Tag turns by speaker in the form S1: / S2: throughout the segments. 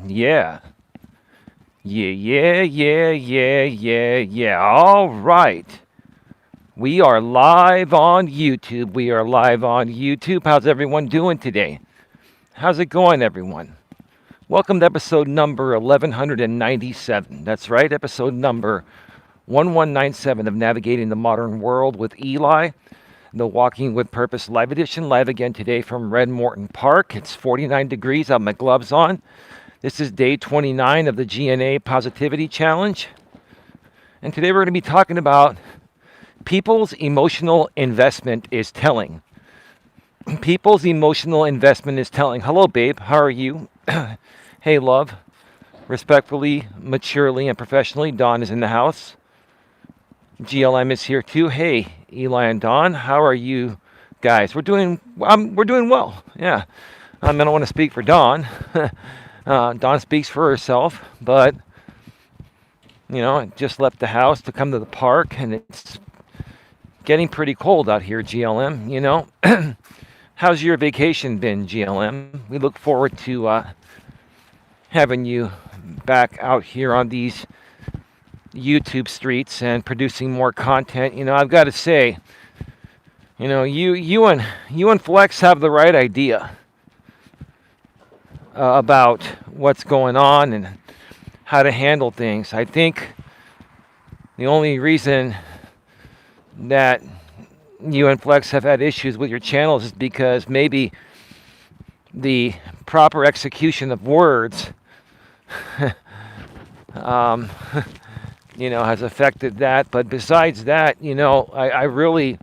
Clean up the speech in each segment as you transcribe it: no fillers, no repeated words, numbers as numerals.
S1: Yeah. Yeah. All right. We are live on YouTube. How's everyone doing today? How's it going, everyone? Welcome to episode number 1197. That's right, episode number 1197 of Navigating the Modern World with Eli, the Walking with Purpose live edition. Live again today from Red Morton Park. It's 49 degrees. I have my gloves on. This is day 29 of the GNA Positivity Challenge. And today we're going to be talking about people's emotional investment is telling. People's emotional investment is telling. Hello, babe. How are you? Hey, love. Respectfully, maturely, and professionally, Dawn is in the house. GLM is here too. Hey, Eli and Dawn. How are you guys? We're doing well. Yeah. I don't want to speak for Dawn. Dawn speaks for herself, but I just left the house to come to the park, and it's getting pretty cold out here, GLM. How's your vacation been, GLM? We look forward to having you back out here on these YouTube streets and producing more content. I've got to say, you and Flex have the right idea about what's going on and how to handle things. I think the only reason that you and Flex have had issues with your channels is because maybe the proper execution of words has affected that. But besides that, I really...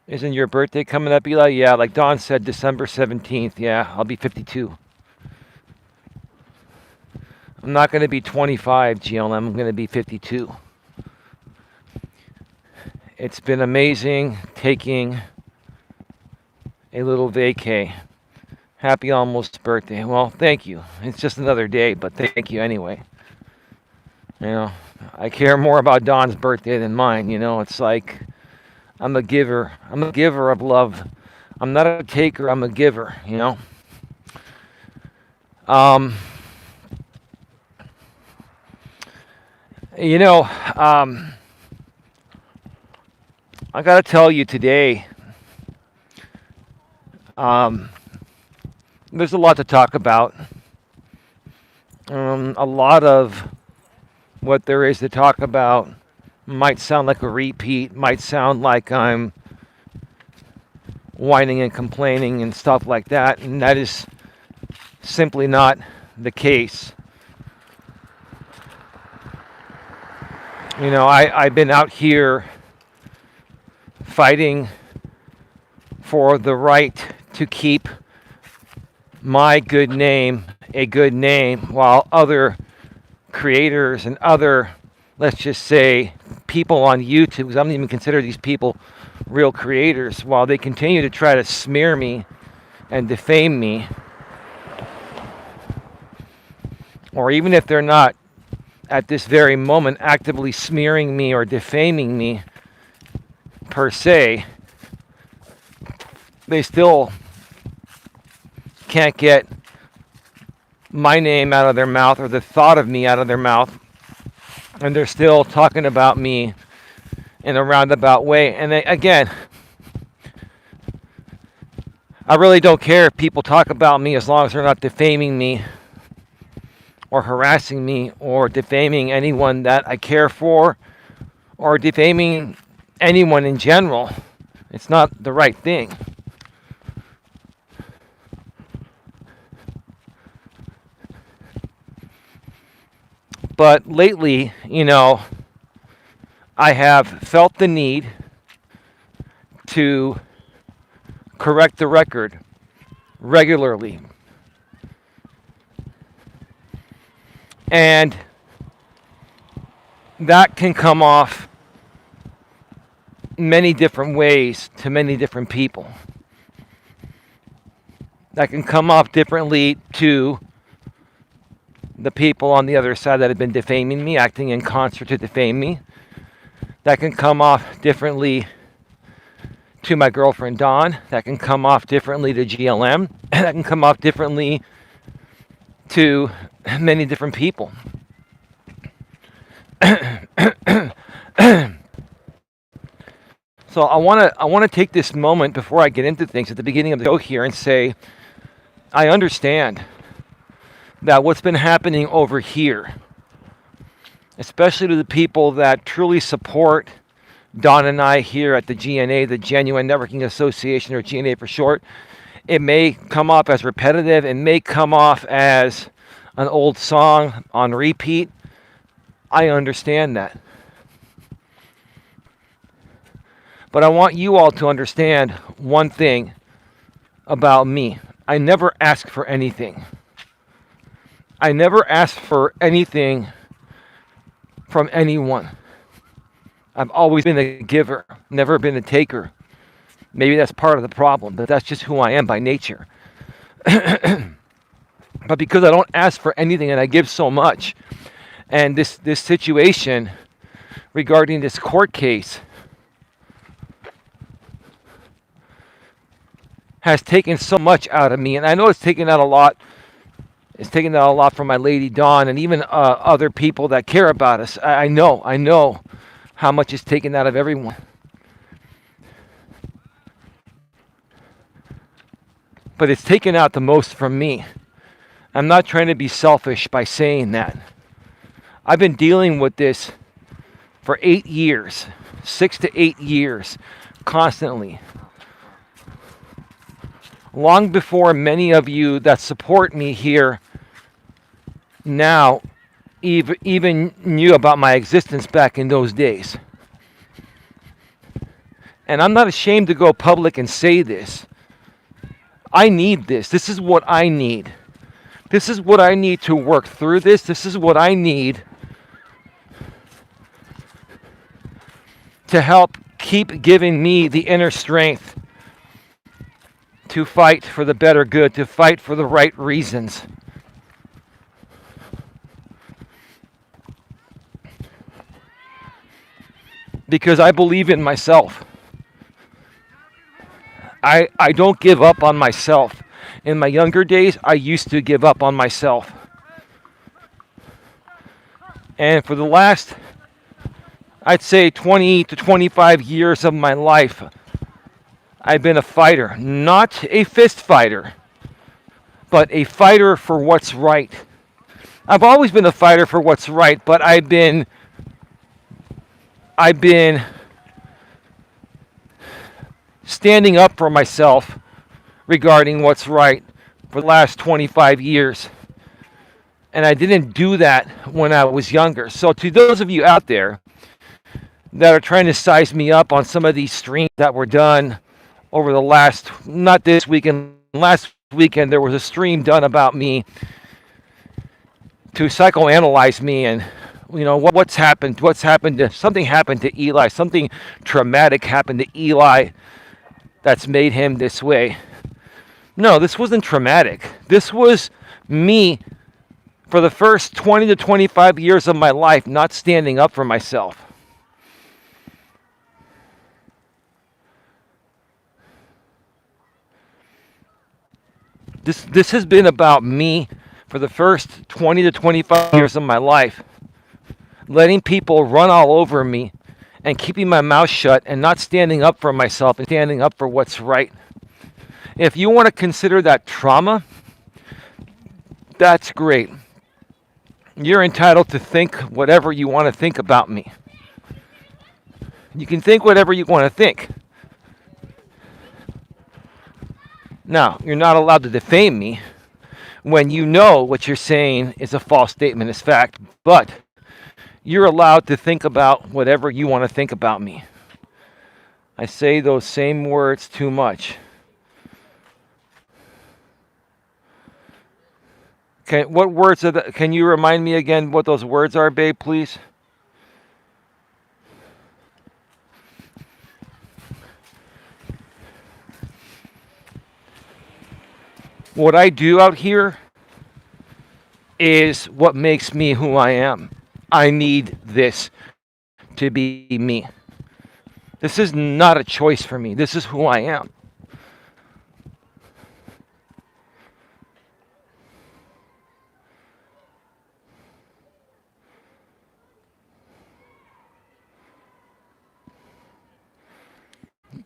S1: Isn't your birthday coming up, Eli? Yeah, like Dawn said, December 17th. Yeah, I'll be 52. I'm not going to be 25, GLM. I'm going to be 52. It's been amazing taking a little vacay. Happy almost birthday. Well, thank you. It's just another day, but thank you anyway. I care more about Dawn's birthday than mine. It's like... I'm a giver. I'm a giver of love. I'm not a taker. I'm a giver, I got to tell you today, there's a lot to talk about. A lot of what there is to talk about might sound like a repeat, might sound like I'm whining and complaining and stuff like that, and that is simply not the case. I've been out here fighting for the right to keep my good name a good name, while other creators and other, let's just say, people on YouTube, because I don't even consider these people real creators, while they continue to try to smear me and defame me, or even if they're not at this very moment actively smearing me or defaming me per se, they still can't get my name out of their mouth or the thought of me out of their mouth. And they're still talking about me in a roundabout way. And again, I really don't care if people talk about me as long as they're not defaming me or harassing me or defaming anyone that I care for or defaming anyone in general. It's not the right thing. But lately, I have felt the need to correct the record regularly. And that can come off many different ways to many different people. That can come off differently to the people on the other side that have been defaming me, acting in concert to defame me. That can come off differently to my girlfriend Dawn. That can come off differently to GLM. That can come off differently to many different people. So I want to take this moment before I get into things at the beginning of the show here and say I understand that what's been happening over here, especially to the people that truly support Don and I here at the GNA, the Genuine Networking Association, or GNA for short, it may come off as repetitive. It may come off as an old song on repeat. I understand that. But I want you all to understand one thing about me. I never ask for anything. I never ask for anything from anyone. I've always been a giver, never been a taker. Maybe that's part of the problem, but that's just who I am by nature. But because I don't ask for anything and I give so much, and this situation regarding this court case has taken so much out of me, and I know it's taken out a lot. It's taken out a lot from my lady Dawn and even other people that care about us. I know how much it's taken out of everyone. But it's taken out the most from me. I'm not trying to be selfish by saying that. I've been dealing with this for 8 years, 6 to 8 years, constantly. Long before many of you that support me here now even knew about my existence back in those days. And I'm not ashamed to go public and say this. I need this. This is what I need. This is what I need to work through this. This is what I need to help keep giving me the inner strength to fight for the better good, to fight for the right reasons. Because I believe in myself. I don't give up on myself. In my younger days, I used to give up on myself. And for the last, I'd say 20 to 25 years of my life, I've been a fighter. Not a fist fighter, but a fighter for what's right. I've always been a fighter for what's right, but I've been standing up for myself regarding what's right for the last 25 years. And I didn't do that when I was younger. So to those of you out there that are trying to size me up on some of these streams that were done over the last, not this weekend, last weekend, there was a stream done about me to psychoanalyze me and, you know, what's happened to, something happened to Eli, something traumatic happened to Eli that's made him this way. No, this wasn't traumatic. This was me for the first 20 to 25 years of my life not standing up for myself. This has been about me for the first 20 to 25 years of my life, letting people run all over me and keeping my mouth shut and not standing up for myself and standing up for what's right. If you want to consider that trauma, that's great. You're entitled to think whatever you want to think about me. You can think whatever you want to think. Now, you're not allowed to defame me when you know what you're saying is a false statement, is fact, but you're allowed to think about whatever you want to think about me. I say those same words too much. What words are can you remind me again what those words are, babe, please? What I do out here is what makes me who I am. I need this to be me. This is not a choice for me. This is who I am.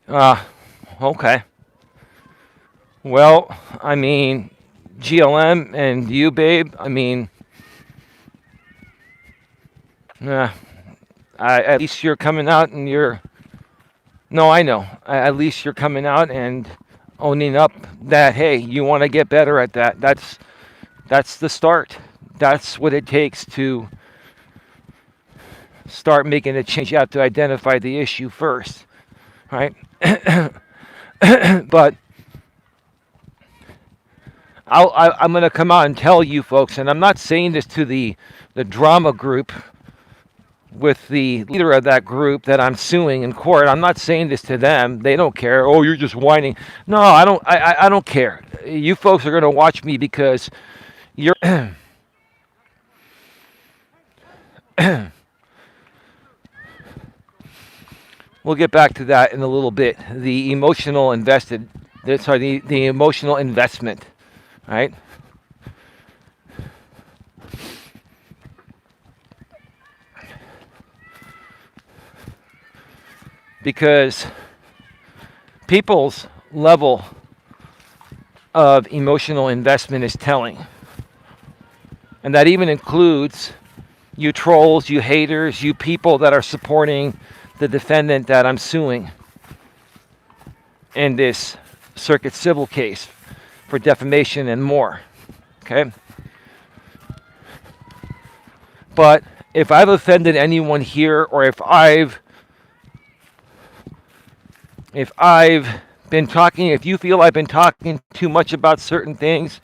S1: Uh, okay. Well, I mean, GLM and you, babe, I mean, uh, at least you're coming out and you're, no, I know. At least you're coming out and owning up that, hey, you want to get better at that. That's the start. That's what it takes to start making a change. You have to identify the issue first, right? But I'm going to come out and tell you folks, and I'm not saying this to the drama group with the leader of that group that I'm suing in court. I'm not saying this to them. They don't care. Oh, you're just whining. No, I don't. I don't care. You folks are going to watch me because you're. We'll get back to that in a little bit. The emotional invested. Sorry, the emotional investment, right? Because people's level of emotional investment is telling. And that even includes you trolls, you haters, you people that are supporting the defendant that I'm suing in this circuit civil case for defamation and more. Okay? But if I've offended anyone here, or if I've been talking, if you feel I've been talking too much about certain things,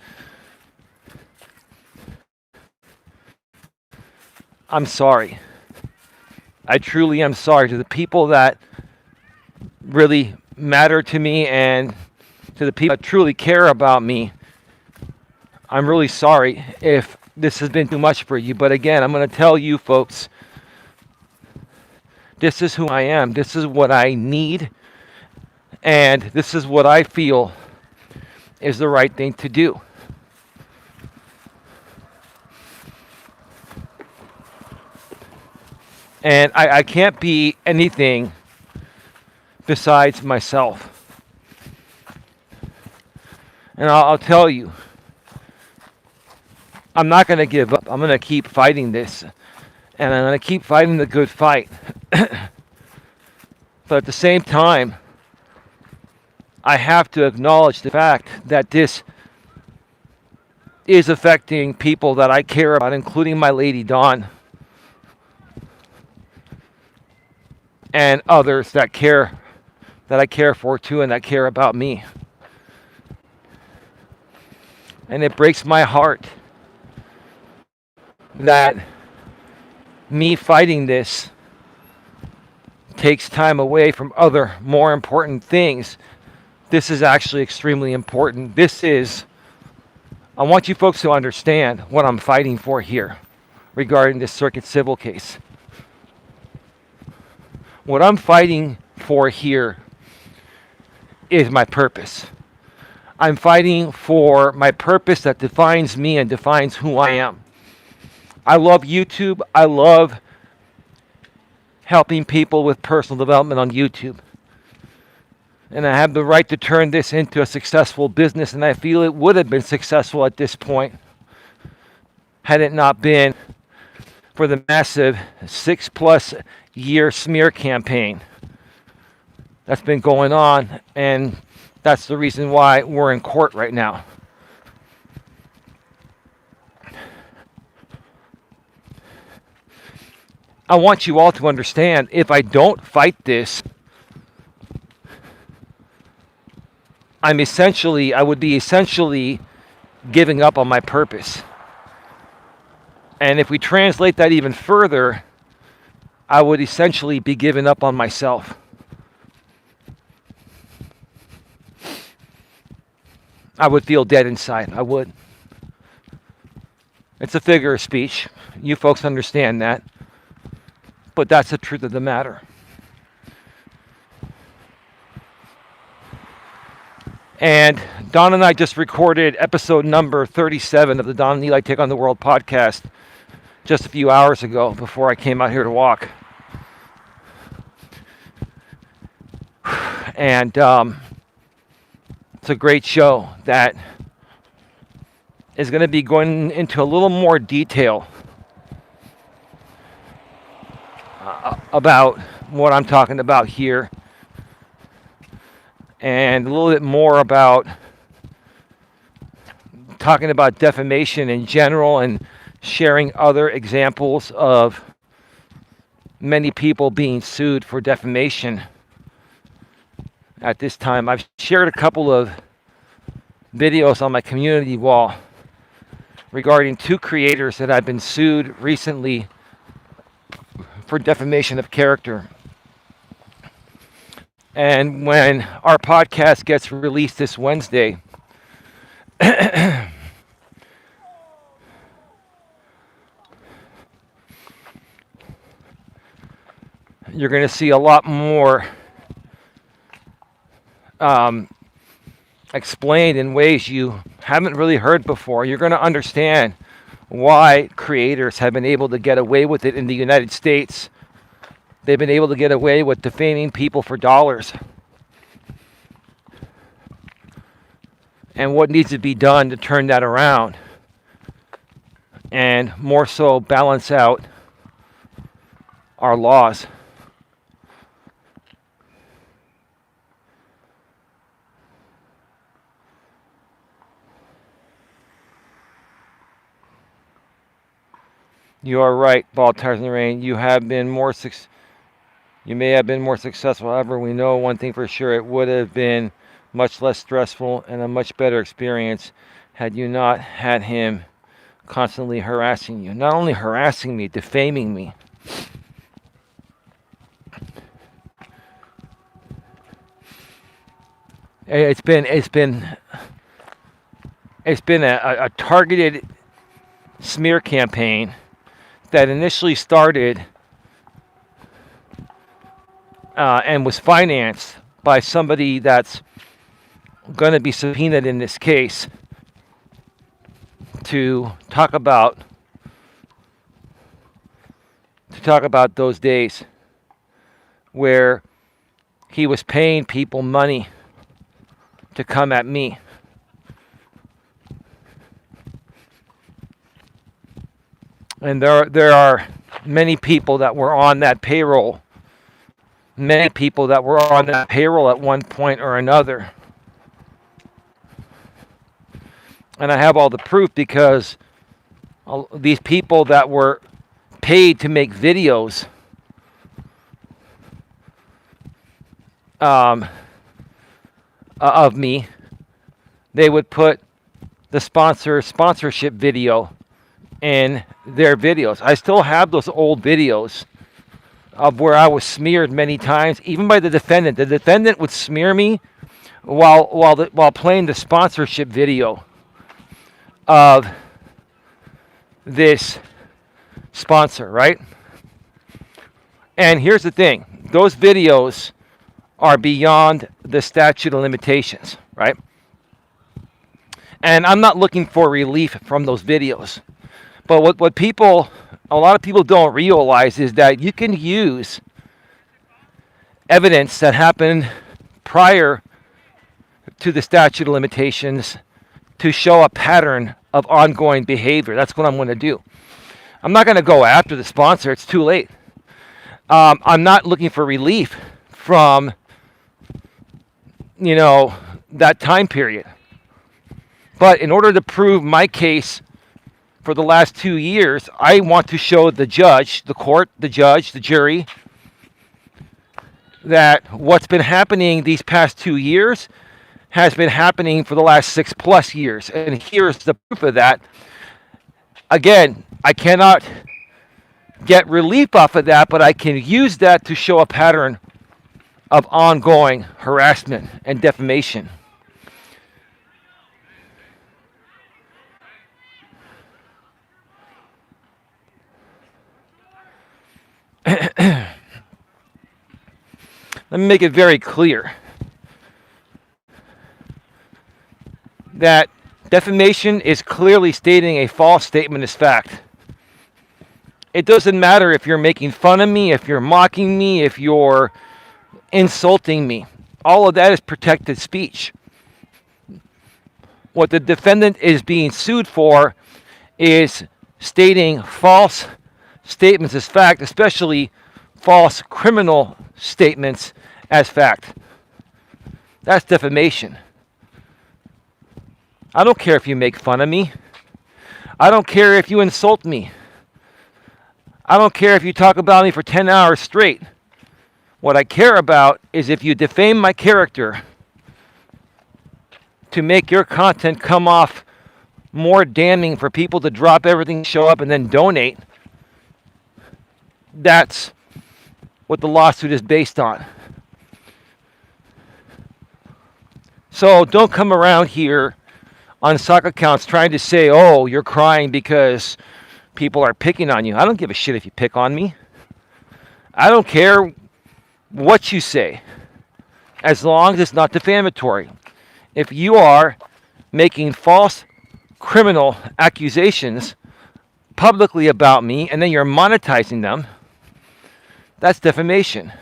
S1: I'm sorry. I truly am sorry to the people that really matter to me and to the people that truly care about me. I'm really sorry if this has been too much for you. But again, I'm going to tell you folks, this is who I am. This is what I need. And this is what I feel is the right thing to do. And I can't be anything besides myself. And I'll tell you, I'm not going to give up. I'm going to keep fighting this. And I'm going to keep fighting the good fight. But at the same time, I have to acknowledge the fact that this is affecting people that I care about, including my lady Dawn and others that I care for too, and that care about me. And it breaks my heart that me fighting this takes time away from other more important things. This is actually extremely important. I want you folks to understand what I'm fighting for here regarding this circuit civil case. What I'm fighting for here is my purpose. I'm fighting for my purpose that defines me and defines who I am. I love YouTube. I love helping people with personal development on YouTube. And I have the right to turn this into a successful business, and I feel it would have been successful at this point had it not been for the massive 6+ year smear campaign that's been going on, and that's the reason why we're in court right now. I want you all to understand, if I don't fight this, I would be essentially giving up on my purpose. And if we translate that even further, I would essentially be giving up on myself. I would feel dead inside. I would. It's a figure of speech. You folks understand that. But that's the truth of the matter. And Don and I just recorded episode number 37 of the Don and Eli Take on the World podcast just a few hours ago before I came out here to walk. And it's a great show that is going to be going into a little more detail about what I'm talking about here, and a little bit more about talking about defamation in general and sharing other examples of many people being sued for defamation at this time. I've shared a couple of videos on my community wall regarding two creators that have been sued recently for defamation of character. And when our podcast gets released this Wednesday, you're going to see a lot more explained in ways you haven't really heard before. You're going to understand why creators have been able to get away with it in the United States. They've been able to get away with defaming people for dollars. And what needs to be done to turn that around and more so balance out our laws. You are right, Ball Tires in the Rain. You may have been more successful. However, we know one thing for sure: it would have been much less stressful and a much better experience had you not had him constantly harassing you. Not only harassing me, defaming me. It's been a targeted smear campaign that initially started and was financed by somebody that's going to be subpoenaed in this case to talk about those days where he was paying people money to come at me. And there are many people that were on that payroll. Many people that were on that payroll at one point or another. And I have all the proof because these people that were paid to make videos of me, they would put the sponsorship video in their videos. I still have those old videos of where I was smeared many times, even by the defendant. The defendant would smear me while playing the sponsorship video of this sponsor, right? And here's the thing. Those videos are beyond the statute of limitations, right? And I'm not looking for relief from those videos. But what a lot of people don't realize is that you can use evidence that happened prior to the statute of limitations to show a pattern of ongoing behavior. That's what I'm going to do. I'm not going to go after the sponsor. It's too late. I'm not looking for relief from, that time period. But in order to prove my case for the last 2 years, I want to show the judge, the court, the judge, the jury, that what's been happening these past 2 years has been happening for the last 6+ years. And here's the proof of that. Again, I cannot get relief off of that, but I can use that to show a pattern of ongoing harassment and defamation. Let me make it very clear. that defamation is clearly stating a false statement as fact. It doesn't matter if you're making fun of me, if you're mocking me, if you're insulting me. All of that is protected speech. What the defendant is being sued for is stating false statements as fact, especially false criminal statements as fact. That's defamation. I don't care if you make fun of me. I don't care if you insult me. I don't care if you talk about me for 10 hours straight. What I care about is if you defame my character to make your content come off more damning for people to drop everything, show up, and then donate. That's what the lawsuit is based on. So don't come around here on sock accounts trying to say, oh, you're crying because people are picking on you. I don't give a shit if you pick on me. I don't care what you say, as long as it's not defamatory. If you are making false criminal accusations publicly about me and then you're monetizing them, that's defamation.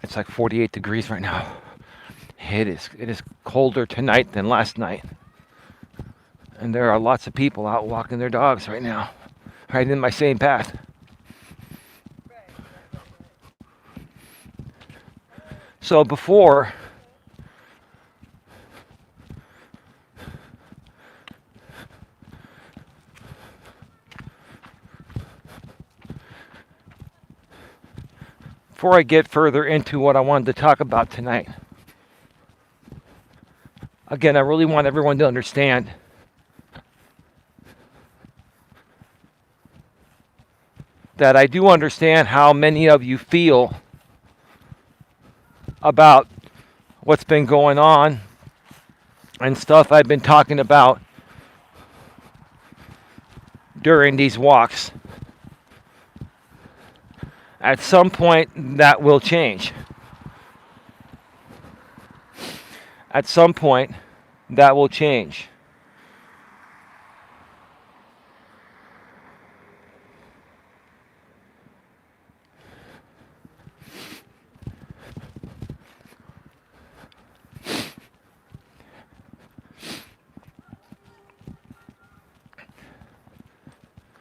S1: It's like 48 degrees right now. It is colder tonight than last night. And there are lots of people out walking their dogs right now, right in my same path. So before I get further into what I wanted to talk about tonight, again, I really want everyone to understand that I do understand how many of you feel about what's been going on and stuff I've been talking about during these walks. At some point, that will change. At some point, that will change.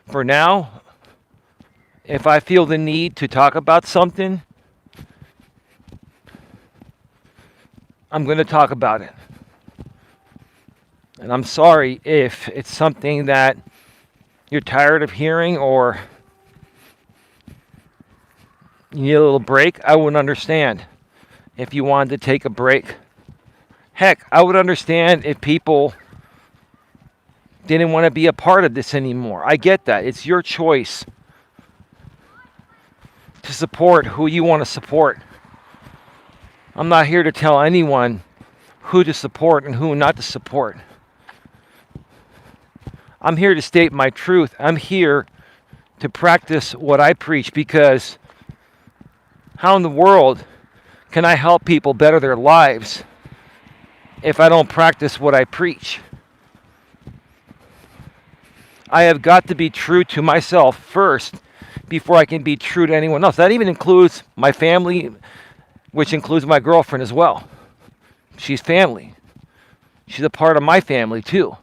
S1: For now, if I feel the need to talk about something, I'm going to talk about it. And I'm sorry if it's something that you're tired of hearing or you need a little break. I would understand if you wanted to take a break. Heck, I would understand if people didn't want to be a part of this anymore. I get that. It's your choice to support who you want to support. I'm not here to tell anyone who to support and who not to support. I'm here to state my truth. I'm here to practice what I preach, because how in the world can I help people better their lives if I don't practice what I preach? I have got to be true to myself first before I can be true to anyone else. That even includes my family, which includes my girlfriend as well. She's family. She's a part of my family too.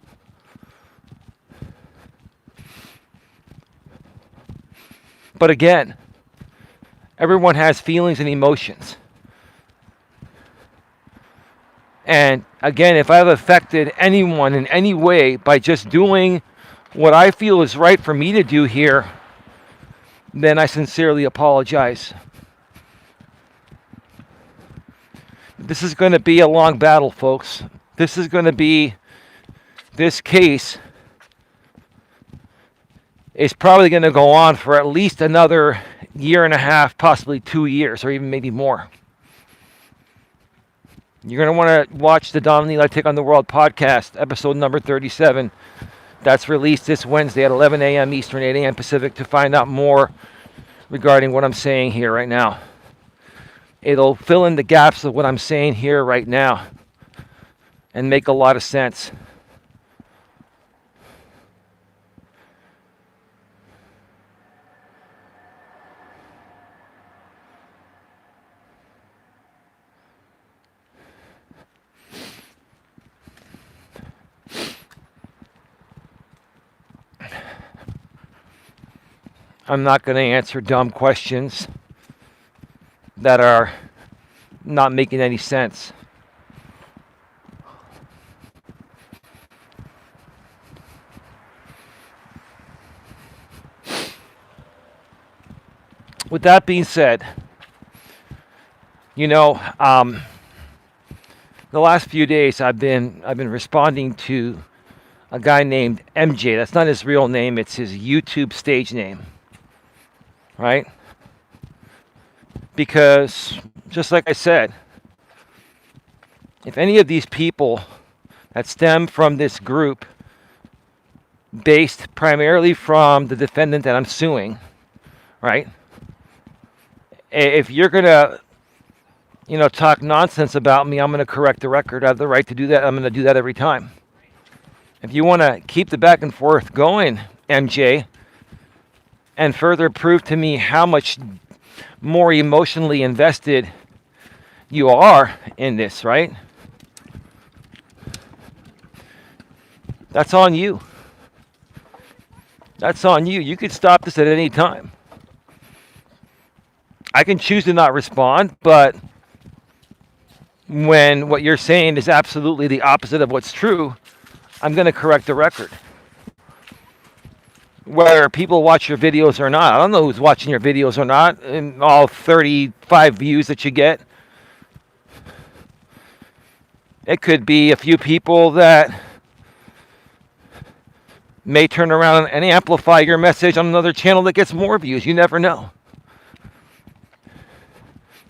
S1: But again, everyone has feelings and emotions. And again, if I've affected anyone in any way by just doing what I feel is right for me to do here, then I sincerely apologize. This is going to be a long battle, folks. This case is probably going to go on for at least another year and a half, possibly 2 years, or even maybe more. You're going to want to watch the Don and Eli Take on the World podcast, episode number 37. That's released this Wednesday at 11 a.m. Eastern, 8 a.m. Pacific to find out more regarding what I'm saying here right now. It'll fill in the gaps of what I'm saying here right now and make a lot of sense. I'm not going to answer dumb questions that are not making any sense. With that being said, the last few days I've been responding to a guy named MJ. That's not his real name, it's his YouTube stage name. Right? Because, just like I said, if any of these people that stem from this group, based primarily from the defendant that I'm suing, right? If you're going to, talk nonsense about me, I'm going to correct the record. I have the right to do that. I'm going to do that every time. If you want to keep the back and forth going, MJ, and further prove to me how much more emotionally invested you are in this, right? That's on you. That's on you. You could stop this at any time. I can choose to not respond, but when what you're saying is absolutely the opposite of what's true, I'm going to correct the record. Whether people watch your videos or not. I don't know who's watching your videos or not, in all 35 views that you get. It could be a few people that may turn around and amplify your message on another channel that gets more views. You never know.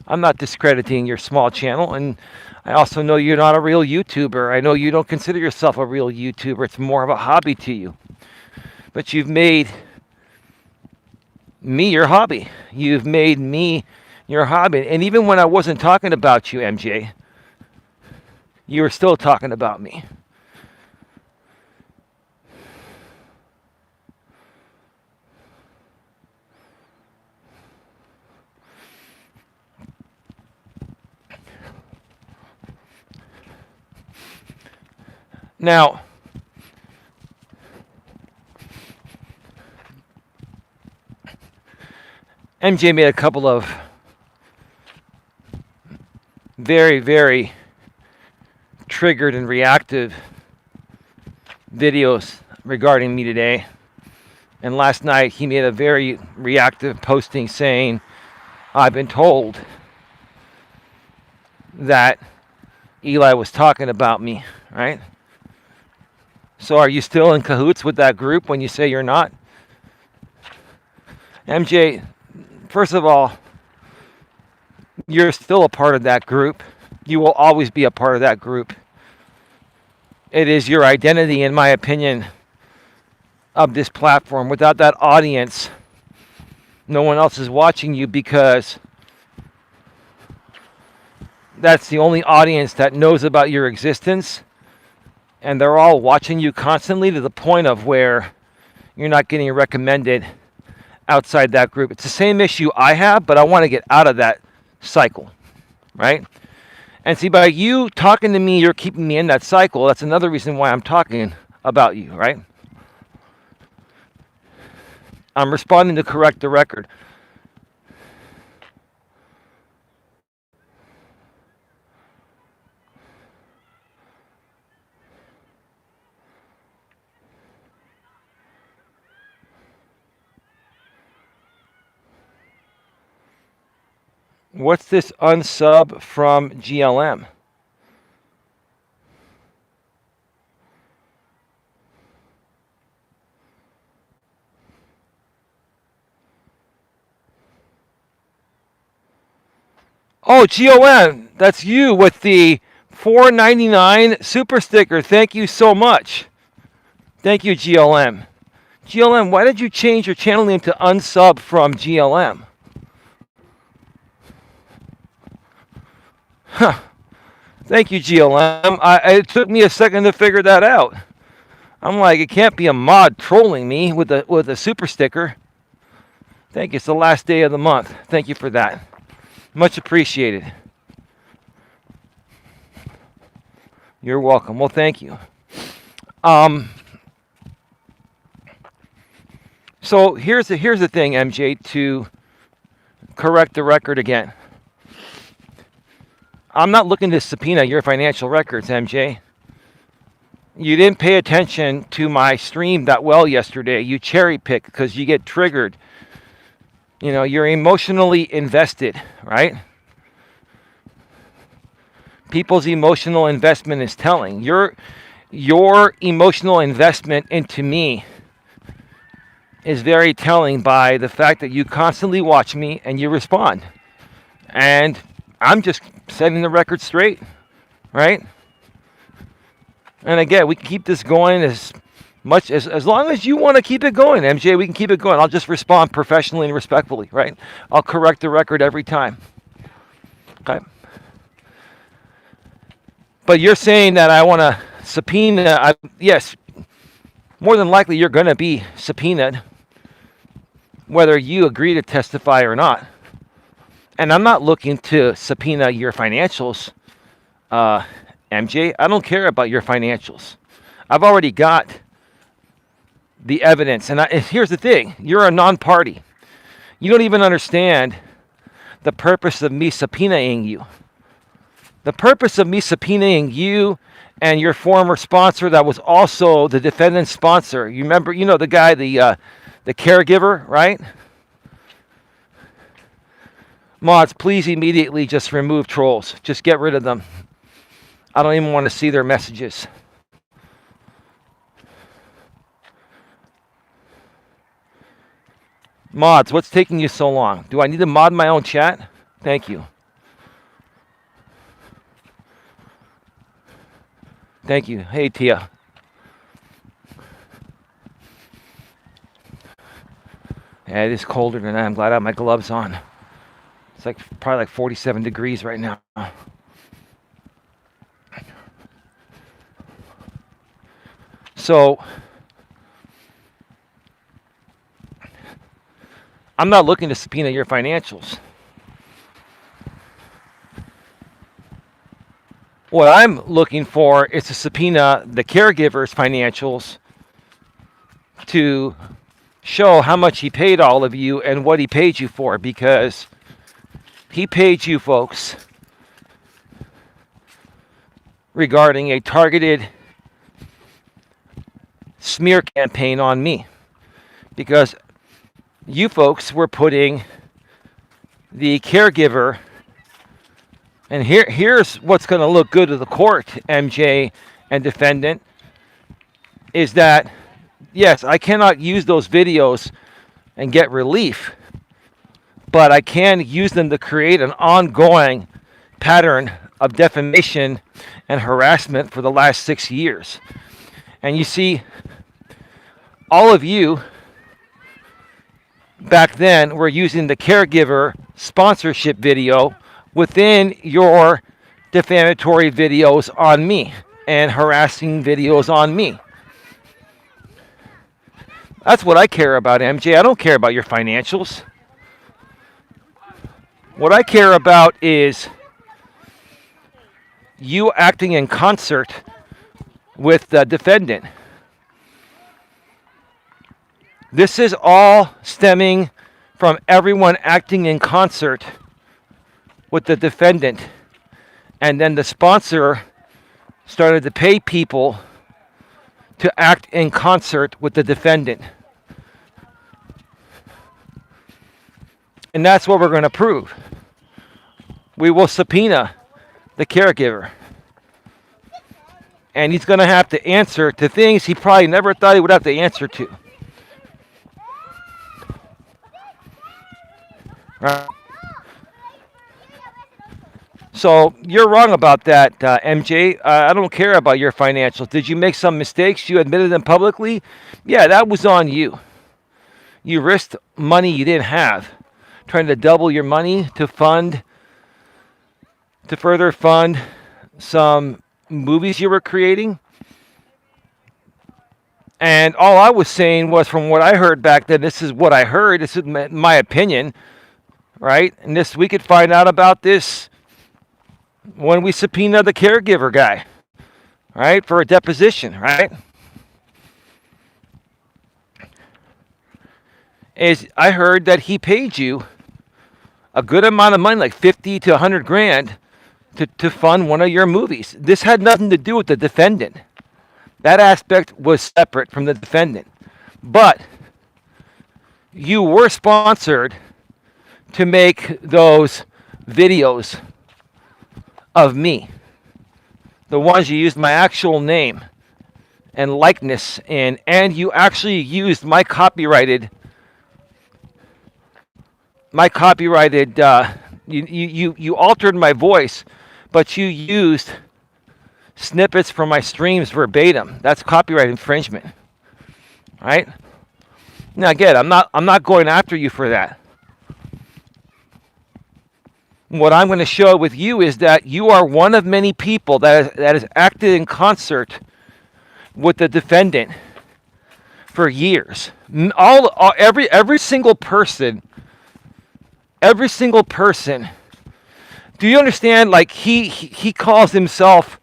S1: I'm not discrediting your small channel, and I also know you're not a real YouTuber. I know you don't consider yourself a real YouTuber. It's more of a hobby to you. But you've made me your hobby. You've made me your hobby. And even when I wasn't talking about you, MJ, you were still talking about me. Now, MJ made a couple of very, very triggered and reactive videos regarding me today. And last night he made a very reactive posting saying, I've been told that Eli was talking about me, right? So are you still in cahoots with that group when you say you're not? MJ, first of all, you're still a part of that group. You will always be a part of that group. It is your identity, in my opinion, of this platform. Without that audience, no one else is watching you because that's the only audience that knows about your existence. And they're all watching you constantly to the point of where you're not getting recommended outside that group. It's the same issue I have, but I want to get out of that cycle, right? And see, by you talking to me, you're keeping me in that cycle. That's another reason why I'm talking about you, right? I'm responding to correct the record. What's this unsub from GLM? Oh, GOM, that's you with the $4.99 super sticker. Thank you so much. Thank you, GLM. GLM, why did you change your channel name to unsub from GLM? Huh. Thank you, GLM. It took me a second to figure that out. I'm like, it can't be a mod trolling me with a super sticker. Thank you. It's the last day of the month. Thank you for that. Much appreciated. You're welcome. Well, thank you. So here's the thing, MJ, to correct the record again. I'm not looking to subpoena your financial records, MJ. You didn't pay attention to my stream that well yesterday. You cherry pick because you get triggered. You know, you're emotionally invested, right? People's emotional investment is telling. Your emotional investment into me is very telling by the fact that you constantly watch me and you respond. And I'm just setting the record straight, right? And again, we can keep this going as long as you want to keep it going, MJ. We can keep it going. I'll just respond professionally and respectfully, right? I'll correct the record every time. Okay. But you're saying that I want to subpoena. Yes, more than likely you're going to be subpoenaed, whether you agree to testify or not. And I'm not looking to subpoena your financials, MJ. I don't care about your financials. I've already got the evidence. And here's the thing. You're a non-party. You don't even understand the purpose of me subpoenaing you. The purpose of me subpoenaing you and your former sponsor that was also the defendant's sponsor. You remember, the guy, the caregiver, right? Mods, please immediately just remove trolls. Just get rid of them. I don't even want to see their messages. Mods, what's taking you so long? Do I need to mod my own chat? Thank you. Thank you. Hey, Tia. Yeah, it is colder than that. I'm glad I have my gloves on. It's probably like 47 degrees right now. So, I'm not looking to subpoena your financials. What I'm looking for is to subpoena the caregiver's financials to show how much he paid all of you and what he paid you for, because he paid you folks regarding a targeted smear campaign on me, because you folks were putting the caregiver, and here's what's going to look good to the court, MJ and defendant, is that, yes, I cannot use those videos and get relief, but I can use them to create an ongoing pattern of defamation and harassment for the last 6 years. And you see, all of you back then were using the caregiver sponsorship video within your defamatory videos on me and harassing videos on me. That's what I care about, MJ. I don't care about your financials. What I care about is you acting in concert with the defendant. This is all stemming from everyone acting in concert with the defendant. And then the sponsor started to pay people to act in concert with the defendant. And that's what we're going to prove. We will subpoena the caregiver. And he's going to have to answer to things he probably never thought he would have to answer to. Right. So you're wrong about that, MJ. I don't care about your financials. Did you make some mistakes? You admitted them publicly? Yeah, that was on you. You risked money you didn't have, trying to double your money to further fund some movies you were creating. And all I was saying was, from what I heard back then, this is what I heard. This is my opinion, right? And this, we could find out about this when we subpoena the caregiver guy, right, for a deposition, right? Is I heard that he paid you a good amount of money, like 50 to 100 grand, to fund one of your movies. This had nothing to do with the defendant. That aspect was separate from the defendant. But you were sponsored to make those videos of me, the ones you used my actual name and likeness in, and you actually used my copyrighted you altered my voice, but you used snippets from my streams verbatim. That's copyright infringement, right? Now again, I'm not going after you for that. What I'm going to show with you is that you are one of many people that has acted in concert with the defendant for years. Every single person. Do you understand? Like he calls himself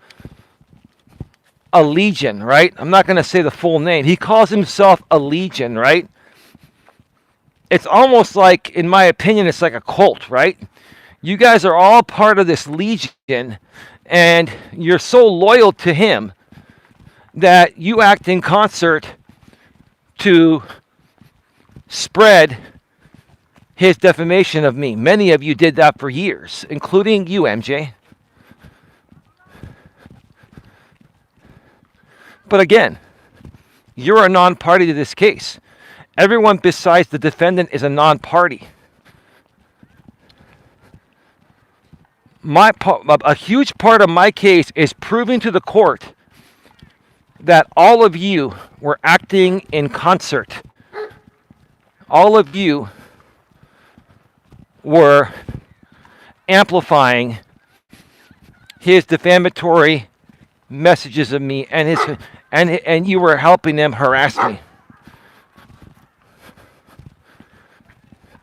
S1: a legion, right? I'm not going to say the full name. He calls himself a legion, right? It's almost like, in my opinion, it's like a cult, right? You guys are all part of this legion, and you're so loyal to him that you act in concert to spread his defamation of me. Many of you did that for years, including you, MJ. But again, you're a non-party to this case. Everyone besides the defendant is a non-party. A huge part of my case is proving to the court that all of you were acting in concert. All of you were amplifying his defamatory messages of me, and you were helping them harass me.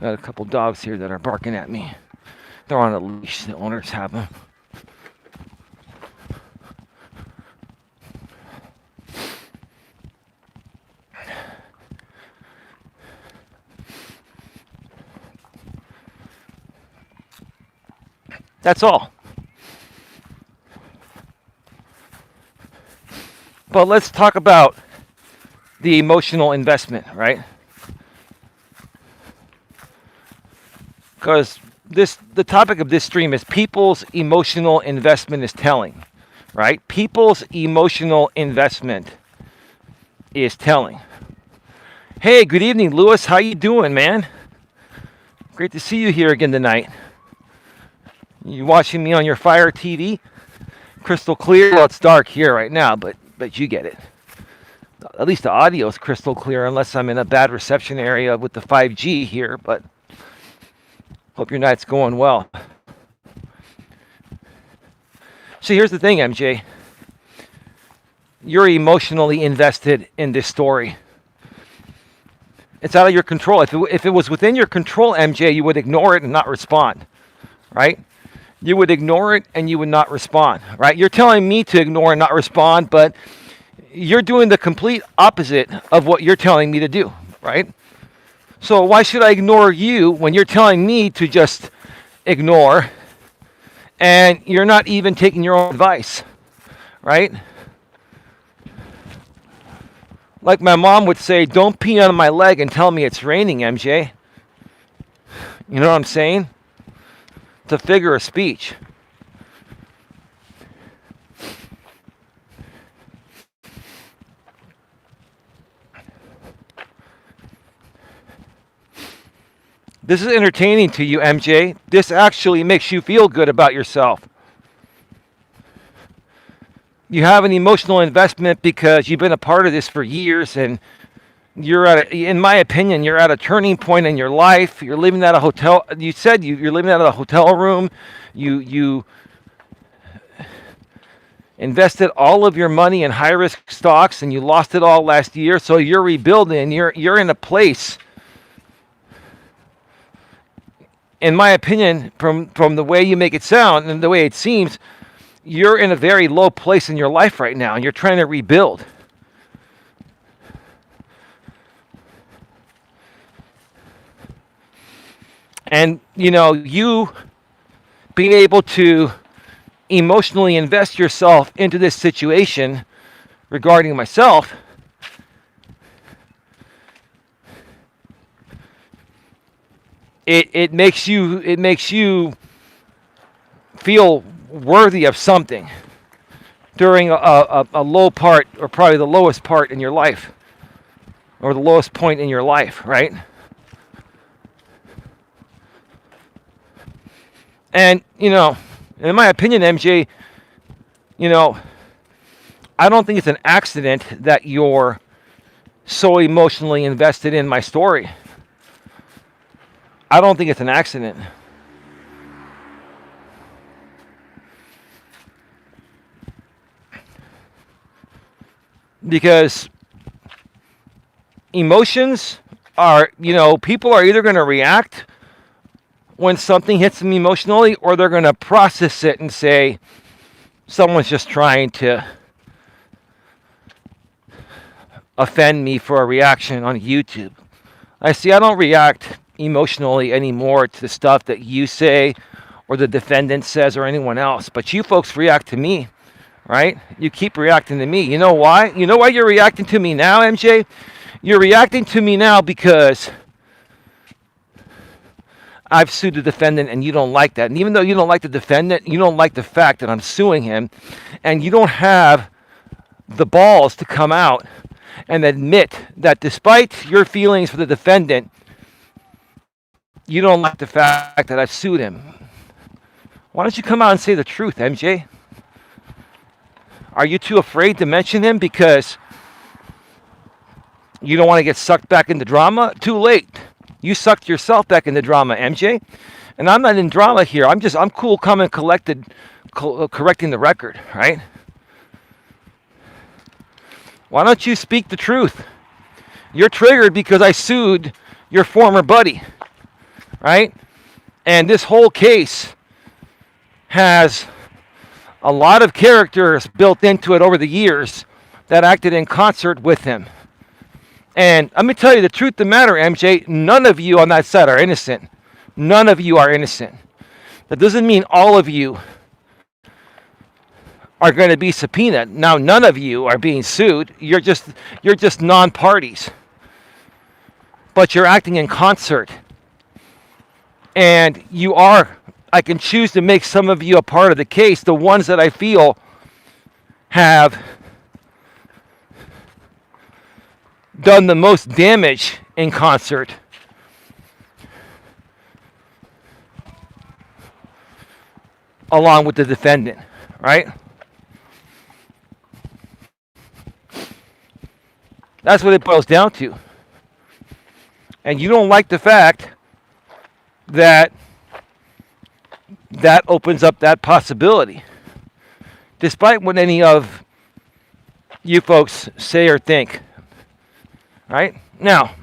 S1: Got a couple dogs here that are barking at me. They're on a leash. The owners have them. That's all. But let's talk about the emotional investment, right? Because the topic of this stream is people's emotional investment is telling, right? People's emotional investment is telling. Hey, good evening, Lewis. How you doing, man? Great to see you here again tonight. You watching me on your Fire TV? Crystal clear. Well, it's dark here right now, but you get it. At least the audio is crystal clear, unless I'm in a bad reception area with the 5G here, but hope your night's going well. So here's the thing, MJ. You're emotionally invested in this story. It's out of your control. If it was within your control, MJ, you would ignore it and not respond, right? You would ignore it and you would not respond, right? You're telling me to ignore and not respond, but you're doing the complete opposite of what you're telling me to do, right? So why should I ignore you when you're telling me to just ignore and you're not even taking your own advice, right? Like my mom would say, don't pee on my leg and tell me it's raining, MJ. You know what I'm saying? It's a figure of speech. This is entertaining to you, MJ. This actually makes you feel good about yourself. You have an emotional investment because you've been a part of this for years, and in my opinion, you're at a turning point in your life. You're living at a hotel. You said you're living out of a hotel room. You invested all of your money in high risk stocks, and you lost it all last year. So you're rebuilding. You're in a place, in my opinion, from the way you make it sound and the way it seems, you're in a very low place in your life right now, and you're trying to rebuild. And, you being able to emotionally invest yourself into this situation regarding myself, it makes you feel worthy of something during a low part, or probably the lowest part in your life, or the lowest point in your life, right? And, in my opinion, MJ, I don't think it's an accident that you're so emotionally invested in my story. I don't think it's an accident. Because emotions are, people are either going to react when something hits them emotionally, or they're going to process it and say, someone's just trying to offend me for a reaction on YouTube. I don't react emotionally anymore to the stuff that you say or the defendant says or anyone else, but you folks react to me, right? You keep reacting to me. You know why? You know why you're reacting to me now, MJ? You're reacting to me now because I've sued the defendant, and you don't like that. And even though you don't like the defendant, you don't like the fact that I'm suing him, and you don't have the balls to come out and admit that despite your feelings for the defendant, you don't like the fact that I've sued him. Why don't you come out and say the truth, MJ? Are you too afraid to mention him because you don't want to get sucked back into drama? Too late. You sucked yourself back into drama, MJ. And I'm not in drama here. I'm cool, calm, and collected, correcting the record, right? Why don't you speak the truth? You're triggered because I sued your former buddy, right? And this whole case has a lot of characters built into it over the years that acted in concert with him. And let me tell you the truth of the matter, MJ, none of you on that side are innocent. None of you are innocent. That doesn't mean all of you are going to be subpoenaed. Now, none of you are being sued. You're just non-parties. But you're acting in concert. And I can choose to make some of you a part of the case, the ones that I feel have done the most damage in concert. Along with the defendant, right? That's what it boils down to. And you don't like the fact that opens up that possibility, despite what any of you folks say or think. Right? Now,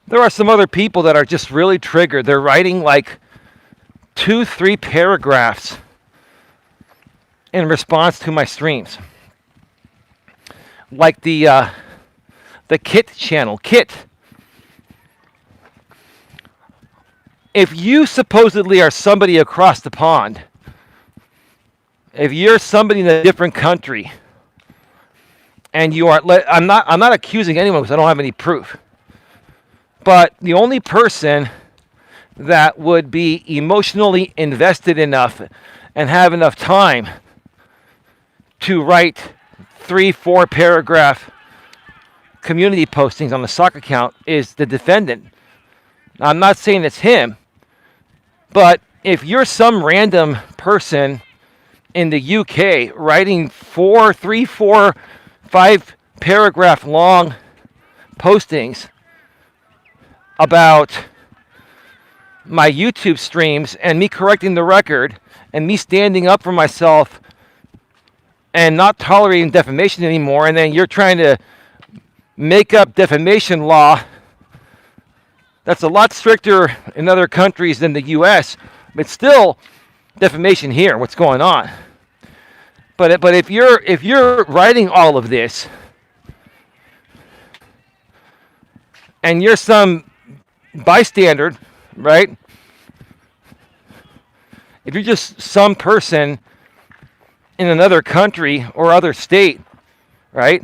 S1: there are some other people that are just really triggered. They're writing like 2-3 paragraphs in response to my streams. Like the Kit channel. Kit, if you supposedly are somebody across the pond, if you're somebody in a different country, and you are, I'm not accusing anyone because I don't have any proof. But the only person that would be emotionally invested enough and have enough time to write 3-4 paragraph community postings on the sock account is the defendant. Now, I'm not saying it's him, but if you're some random person in the UK writing 5 paragraph long postings about my YouTube streams and me correcting the record and me standing up for myself and not tolerating defamation anymore, and then you're trying to make up defamation law that's a lot stricter in other countries than the US, but still defamation here, what's going on. But if you're writing all of this and you're some bystander, right? If you're just some person in another country or other state, right?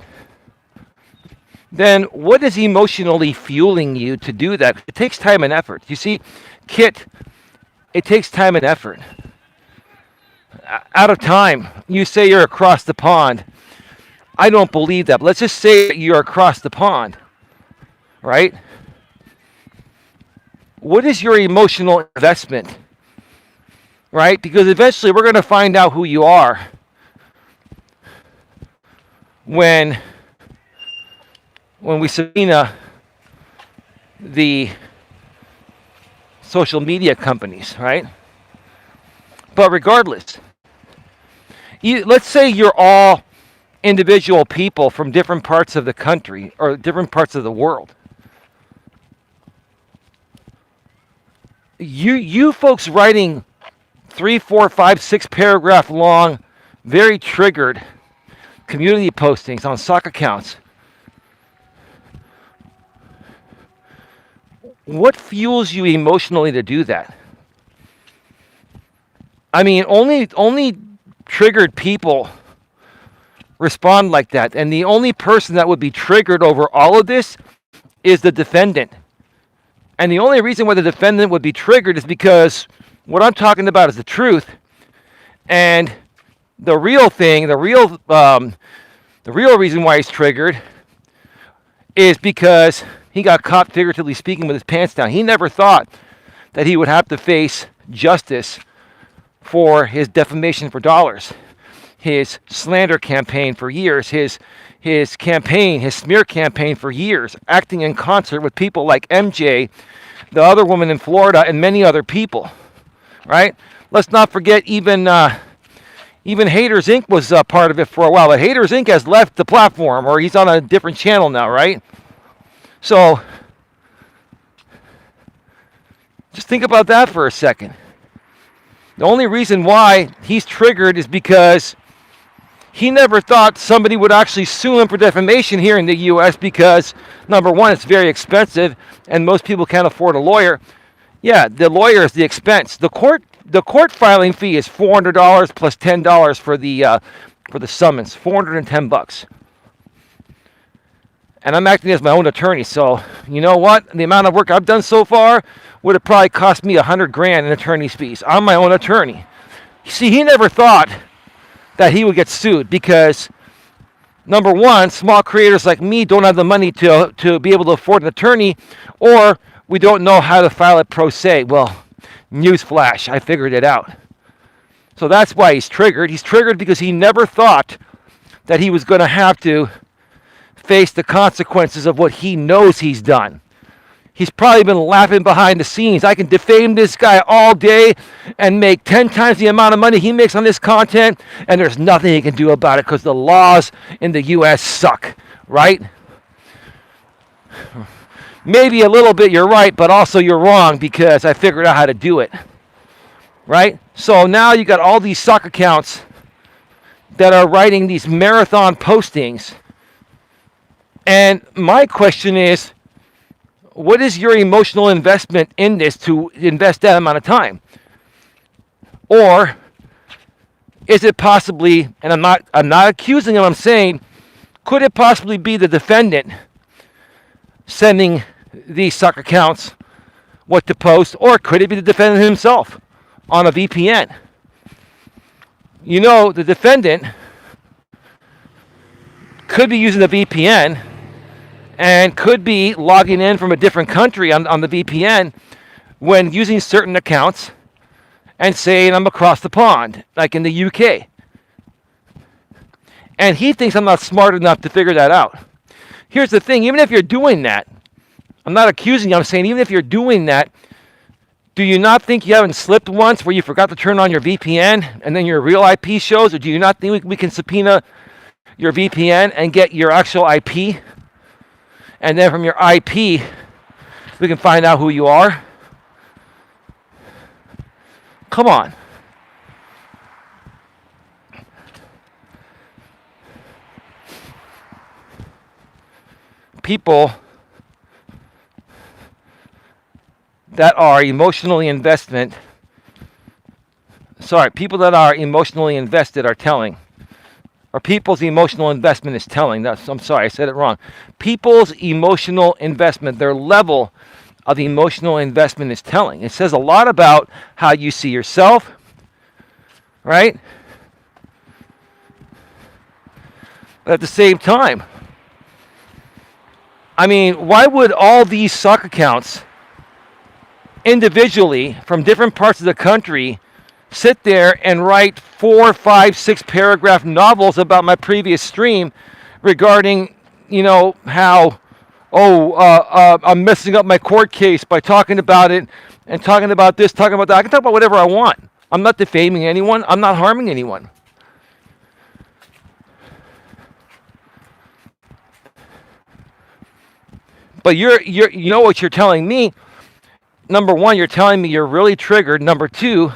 S1: Then what is emotionally fueling you to do that? It takes time and effort. You see, Kit, it takes time and effort. Out of time, you say you're across the pond. I don't believe that. But let's just say that you're across the pond, right? What is your emotional investment, right? Because eventually we're going to find out who you are when we subpoena the social media companies, right? But regardless, let's say you're all individual people from different parts of the country or different parts of the world. You folks writing 3, 4, 5, 6 paragraph long, very triggered community postings on sock accounts. What fuels you emotionally to do that? I mean, only triggered people respond like that. And the only person that would be triggered over all of this is the defendant. And the only reason why the defendant would be triggered is because what I'm talking about is the truth. And the real thing, the real reason why he's triggered is because he got caught, figuratively speaking, with his pants down. He never thought that he would have to face justice for his defamation for dollars, his slander campaign for years, his campaign, his smear campaign for years, acting in concert with people like MJ, the other woman in Florida, and many other people, right? Let's not forget even Haters Inc. was part of it for a while, but Haters Inc. has left the platform, or he's on a different channel now, right? So, just think about that for a second. The only reason why he's triggered is because he never thought somebody would actually sue him for defamation here in the U.S. because, number one, it's very expensive, and most people can't afford a lawyer. Yeah, the lawyer is the expense. The court filing fee is $400 plus $10 for the summons, $410. And I'm acting as my own attorney, so you know what? The amount of work I've done so far would have probably cost me $100,000 in attorney's fees. I'm my own attorney. You see, he never thought that he would get sued because, number one, small creators like me don't have the money to be able to afford an attorney, or we don't know how to file it pro se. Well, newsflash, I figured it out. So that's why he's triggered. He's triggered because he never thought that he was going to have to face the consequences of what he knows he's done. He's probably been laughing behind the scenes. I can defame this guy all day and make 10 times the amount of money he makes on this content, and there's nothing he can do about it because the laws in the U.S. suck, right? Maybe a little bit you're right, but also you're wrong because I figured out how to do it, right? So now you got all these sock accounts that are writing these marathon postings. And my question is, what is your emotional investment in this to invest that amount of time? Or is it possibly, and I'm not accusing him, I'm saying, could it possibly be the defendant sending these suck accounts what to post, or could it be the defendant himself on a VPN? You know, the defendant could be using a VPN and could be logging in from a different country on the VPN when using certain accounts and saying I'm across the pond, like in the UK. And he thinks I'm not smart enough to figure that out. Here's the thing, even if you're doing that, I'm not accusing you, I'm saying even if you're doing that, do you not think you haven't slipped once where you forgot to turn on your VPN and then your real IP shows? Or do you not think we can subpoena your VPN and get your actual IP? And then from your IP, we can find out who you are? Come on. People that are emotionally invested are telling. Or people's emotional investment is telling. I'm sorry, I said it wrong. People's emotional investment, their level of emotional investment is telling. It says a lot about how you see yourself, right? But at the same time, I mean, why would all these sock accounts individually from different parts of the country sit there and write 4, 5, 6 paragraph novels about my previous stream regarding, how, I'm messing up my court case by talking about it and talking about this, talking about that. I can talk about whatever I want. I'm not defaming anyone. I'm not harming anyone. But you know what you're telling me? Number one, you're telling me you're really triggered. Number two,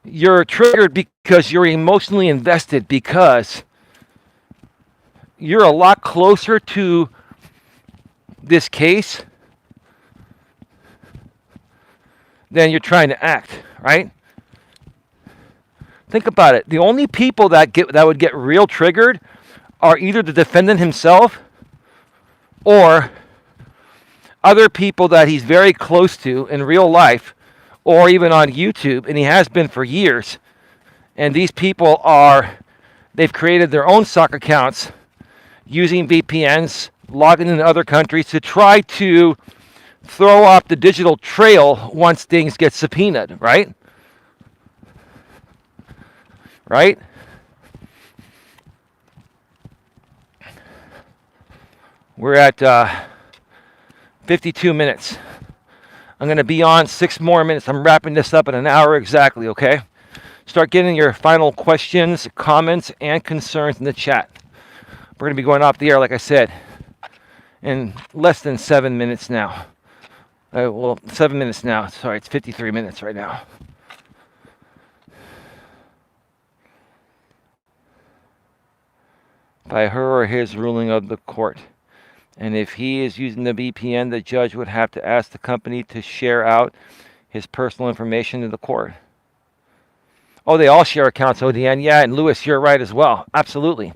S1: you're triggered because you're emotionally invested, because you're a lot closer to this case than you're trying to act, right? Think about it. The only people that would get real triggered are either the defendant himself or other people that he's very close to in real life or even on YouTube, and he has been for years. And these people they've created their own sock accounts using VPNs, logging into other countries to try to throw off the digital trail once things get subpoenaed, right? Right? We're at 52 minutes. I'm going to be on 6 more minutes. I'm wrapping this up in an hour exactly, okay? Start getting your final questions, comments, and concerns in the chat. We're going to be going off the air, like I said, in less than 7 minutes now. 7 minutes now. Sorry, it's 53 minutes right now. By her or his ruling of the court. And if he is using the VPN, the judge would have to ask the company to share out his personal information to the court. Oh, they all share accounts, ODN. Yeah, and Lewis, you're right as well. Absolutely.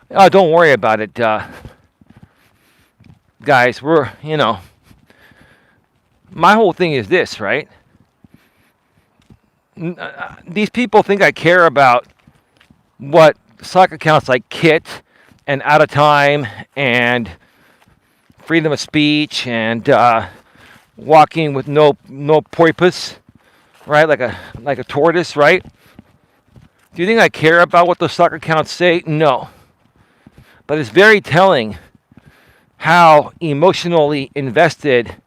S1: Oh, don't worry about it, guys. My whole thing is this, right? These people think I care about what sock accounts like Kit and Out of Time and freedom of speech and walking with no porpoise, right? Like a tortoise, right? Do you think I care about what those sock accounts say? No. But it's very telling how emotionally invested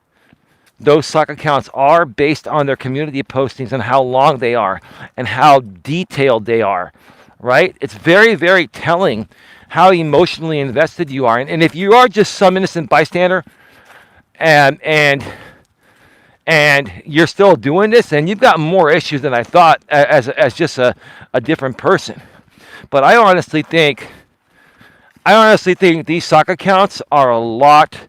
S1: those sock accounts are based on their community postings and how long they are and how detailed they are, right? It's very, very telling how emotionally invested you are. And if you are just some innocent bystander and you're still doing this, and you've got more issues than I thought as just a different person. But I honestly think these sock accounts are a lot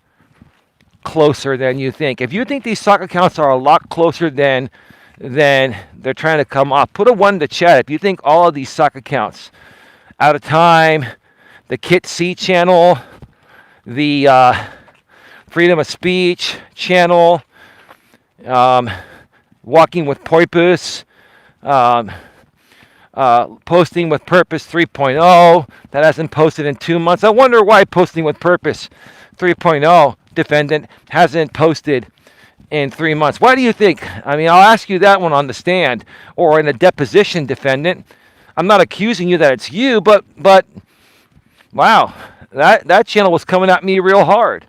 S1: closer than you think. If you think these sock accounts are a lot closer than they're trying to come off, put a 1 in the chat if you think all of these sock accounts, Out of Time, the Kit C channel, the freedom of speech channel, walking with purpose, posting with purpose 3.0 that hasn't posted in 2 months. I wonder why posting with purpose 3.0 defendant hasn't posted in 3 months. Why do you think? I mean, I'll ask you that one on the stand or in a deposition, defendant. I'm not accusing you that it's you, but wow, that channel was coming at me real hard.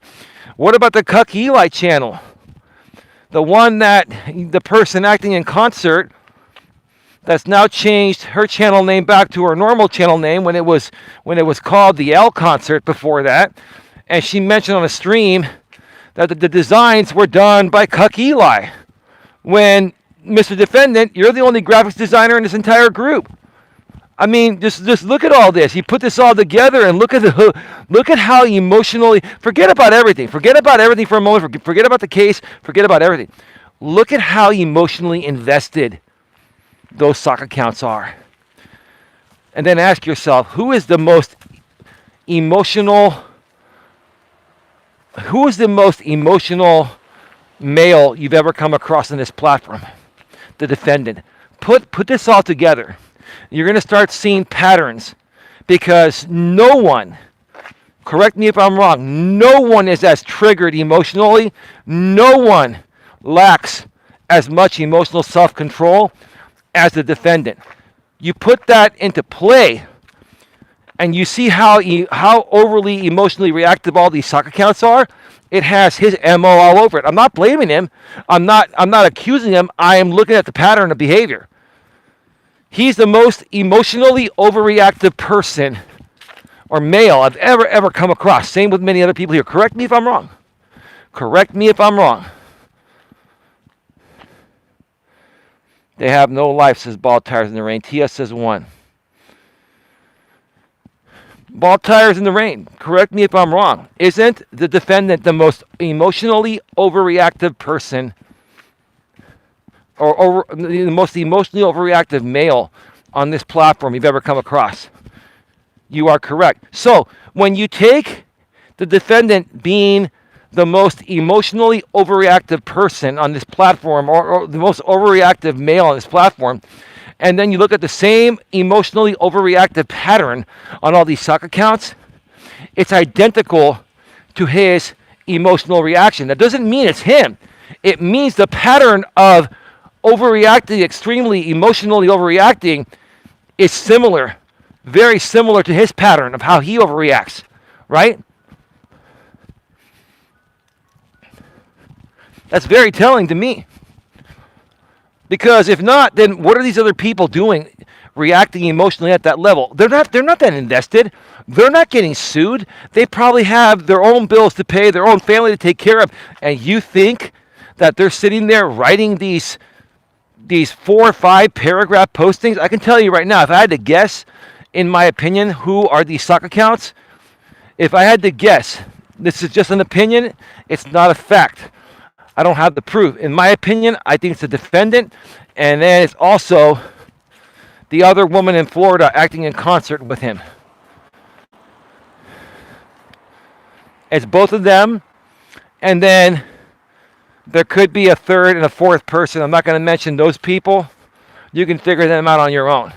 S1: What about the Cuck Eli channel? The one that the person acting in concert that's now changed her channel name back to her normal channel name when it was called the L concert before that. And she mentioned on a stream that the designs were done by Cuck Eli. When, Mr. Defendant, you're the only graphics designer in this entire group. I mean, just look at all this. You put this all together and look at how emotionally. Forget about everything. Forget about everything for a moment. Forget about the case. Forget about everything. Look at how emotionally invested those sock accounts are. And then ask yourself, who is the most emotional male you've ever come across on this platform? The defendant. Put this all together. You're going to start seeing patterns, because no one, correct me if I'm wrong, no one is as triggered emotionally. No one lacks as much emotional self-control as the defendant. You put that into play, and you see how overly emotionally reactive all these sock accounts are. It has his MO all over it. I'm not blaming him. I'm not accusing him. I am looking at the pattern of behavior. He's the most emotionally overreactive person or male I've ever come across. Same with many other people here. Correct me if I'm wrong. Correct me if I'm wrong. They have no life, says Ball Tires in the Rain. TS says 1. Ball Tires in the Rain. Correct me if I'm wrong. Isn't the defendant the most emotionally overreactive person, or the most emotionally overreactive male on this platform you've ever come across? You are correct. So when you take the defendant being the most emotionally overreactive person on this platform, or the most overreactive male on this platform, and then you look at the same emotionally overreactive pattern on all these sock accounts, it's identical to his emotional reaction. That doesn't mean it's him. It means the pattern of overreacting, extremely emotionally overreacting, is similar, very similar to his pattern of how he overreacts, right? That's very telling to me. Because if not, then what are these other people doing, reacting emotionally at that level? They're not that invested. They're not getting sued. They probably have their own bills to pay, their own family to take care of. And you think that they're sitting there writing these 4 or 5 paragraph postings? I can tell you right now, if I had to guess, in my opinion, who are these sock accounts? If I had to guess, this is just an opinion, it's not a fact. I don't have the proof. In my opinion, I think it's the defendant, and then it's also the other woman in Florida acting in concert with him. It's both of them, and then there could be a third and a fourth person. I'm not going to mention those people. You can figure them out on your own.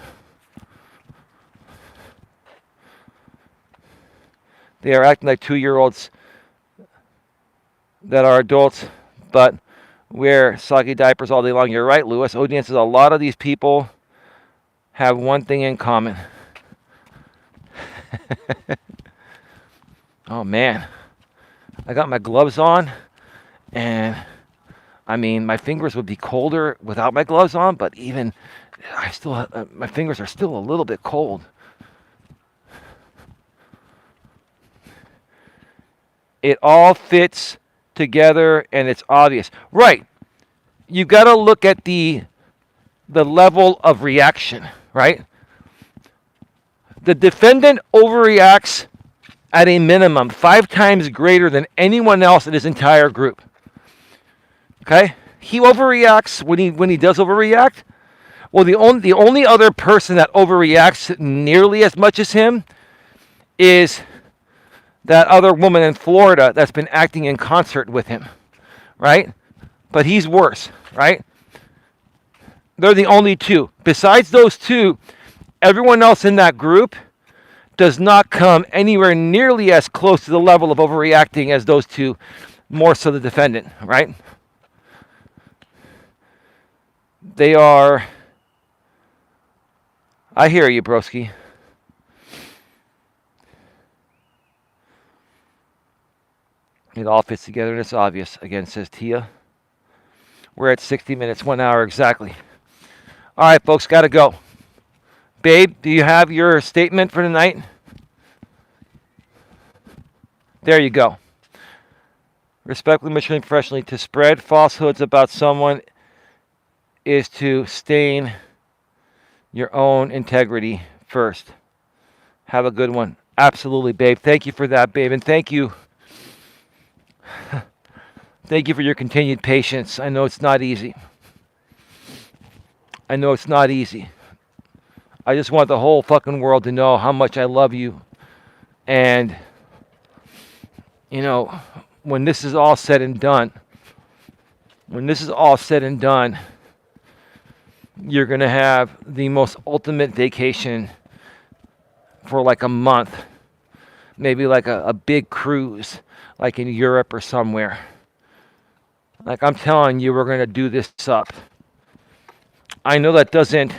S1: They are acting like 2-year-olds that are adults, but wear soggy diapers all day long. You're right, Lewis. Odian says a lot of these people have one thing in common. Oh, man. I got my gloves on, and I mean, my fingers would be colder without my gloves on, but even I still, my fingers are still a little bit cold. It all fits together, and it's obvious. Right. You got to look at the level of reaction, right? The defendant overreacts at a minimum 5 times greater than anyone else in his entire group. Okay? He overreacts when he does overreact. Well, the only other person that overreacts nearly as much as him is that other woman in Florida that's been acting in concert with him, right? But he's worse, right? They're the only two. Besides those two, everyone else in that group does not come anywhere nearly as close to the level of overreacting as those two, more so the defendant, right? They are, I hear you, broski. It all fits together and it's obvious. Again, says Tia. We're at 60 minutes, 1 hour exactly. All right, folks, got to go. Babe, do you have your statement for tonight? There you go. Respectfully, maturely, professionally, to spread falsehoods about someone is to stain your own integrity first. Have a good one. Absolutely, babe. Thank you for that, babe. And thank you. Thank you for your continued patience. I know it's not easy. I know it's not easy. I just want the whole fucking world to know how much I love you. And, you know, when this is all said and done, you're going to have the most ultimate vacation for like a month. Maybe like a big cruise, like in Europe or somewhere. Like I'm telling you, we're going to do this up. I know that doesn't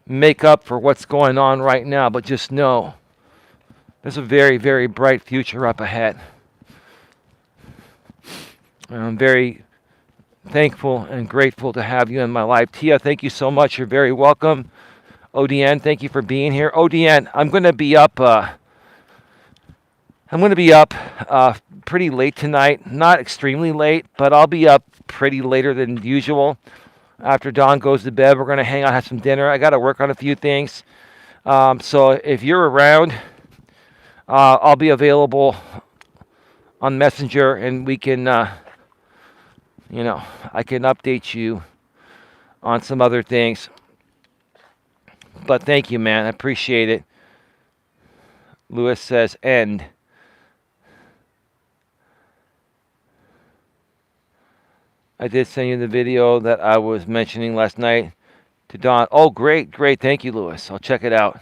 S1: make up for what's going on right now, but just know there's a very, very bright future up ahead. And I'm very thankful and grateful to have you in my life. Tia, thank you so much. You're very welcome. ODN, thank you for being here. ODN, I'm going to be up pretty late tonight. Not extremely late, but I'll be up pretty later than usual. After Dawn goes to bed, we're going to hang out, have some dinner. I got to work on a few things. So if you're around, I'll be available on Messenger, and we can, I can update you on some other things. But thank you, man. I appreciate it. Lewis says, end. I did send you the video that I was mentioning last night to Don. Oh, great. Thank you, Lewis. I'll check it out.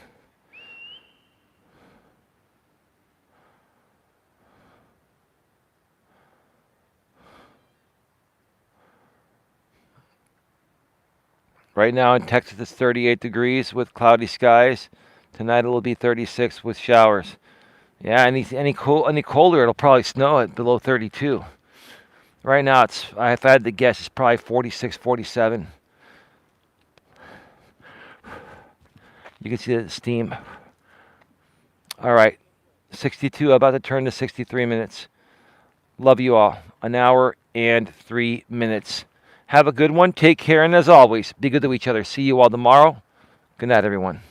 S1: Right now in Texas, it's 38 degrees with cloudy skies. Tonight it'll be 36 with showers. Yeah, any colder, it'll probably snow at below 32. Right now, if I had to guess, it's probably 46, 47. You can see the steam. All right, 62, about to turn to 63 minutes. Love you all. 1 hour and 3 minutes. Have a good one. Take care, and as always, be good to each other. See you all tomorrow. Good night, everyone.